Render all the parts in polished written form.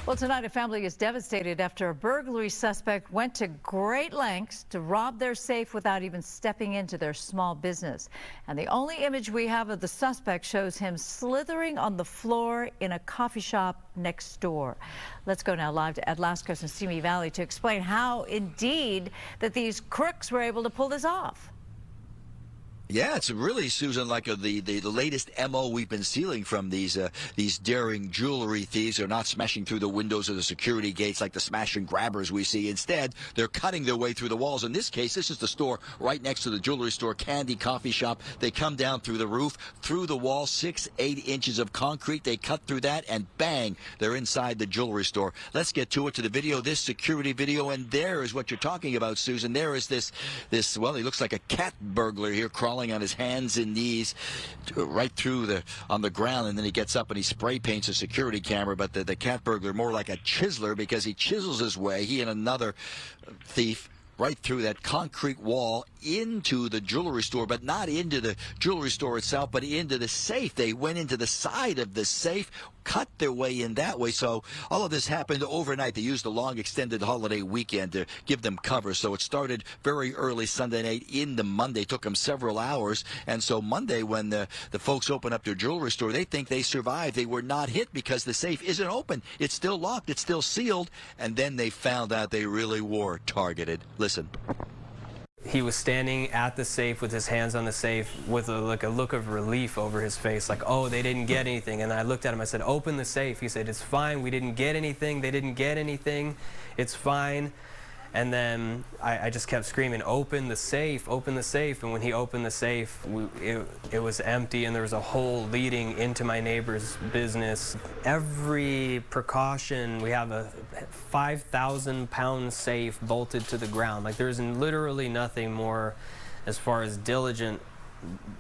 Well, tonight a family is devastated after a burglary suspect went to great lengths to rob their safe without even stepping into their small business. And the only image we have of the suspect shows him slithering on the floor in a coffee shop next door. Let's go now live to Ed Lascos in Simi Valley to explain how indeed that these crooks were able to pull this off. Yeah, it's really, Susan, like the latest MO we've been seeing from these daring jewelry thieves. They're not smashing through the windows of the security gates like the smash and grabbers we see. Instead, they're cutting their way through the walls. In this case, this is the store right next to the jewelry store, Candy Coffee Shop. They come down through the roof, through the wall, 6-8 inches of concrete. They cut through that, and bang, they're inside the jewelry store. Let's get to the video, this security video, and there is what you're talking about, Susan. There is this well, he looks like a cat burglar here, crawling on his hands and knees right through on the ground, and then he gets up and he spray paints a security camera. But the cat burglar more like a chiseler, because he chisels his way, he and another thief, right through that concrete wall into the jewelry store, but not into the jewelry store itself, but into the safe. They went into the side of the safe, cut their way in that way. So all of this happened overnight. They used a long extended holiday weekend to give them cover. So it started very early Sunday night into Monday. Took them several hours. And so Monday, when the folks open up their jewelry store, they think they survived. They were not hit because the safe isn't open. It's still locked. It's still sealed. And then they found out they really were targeted. Listen. He was standing at the safe with his hands on the safe with a look of relief over his face, like, oh, they didn't get anything. And I looked at him, I said, open the safe. He said, it's fine, we didn't get anything, they didn't get anything, it's fine. And then I just kept screaming, open the safe, open the safe. And when he opened the safe, it was empty, and there was a hole leading into my neighbor's business. Every precaution, we have a 5,000-pound safe bolted to the ground. Like, there's literally nothing more as far as diligent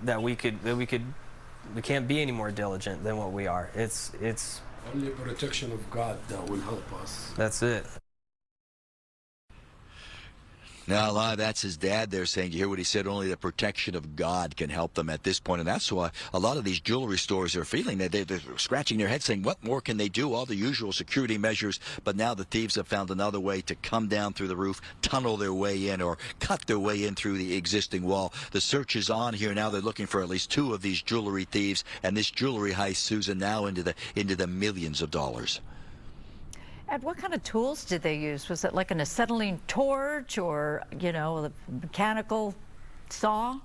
we can't be any more diligent than what we are. It's only protection of God that will help us. That's it. Now, a lot of that's his dad there saying, you hear what he said, only the protection of God can help them at this point. And that's why a lot of these jewelry stores are feeling that they're scratching their heads saying, what more can they do? All the usual security measures. But now the thieves have found another way to come down through the roof, tunnel their way in, or cut their way in through the existing wall. The search is on here now. They're looking for at least 2 of these jewelry thieves. And this jewelry heist, Susan, now into the millions of dollars. Ed, what kind of tools did they use? Was it like an acetylene torch or, you know, a mechanical saw?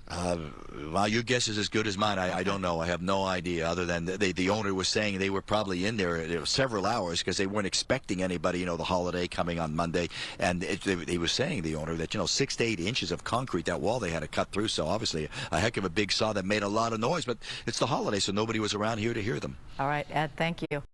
Well, your guess is as good as mine. I don't know. I have no idea, other than the owner was saying they were probably in there several hours because they weren't expecting anybody, you know, the holiday coming on Monday. And he was saying, the owner, that, you know, 6 to 8 inches of concrete, that wall they had to cut through. So obviously a heck of a big saw that made a lot of noise. But it's the holiday, so nobody was around here to hear them. All right, Ed, thank you.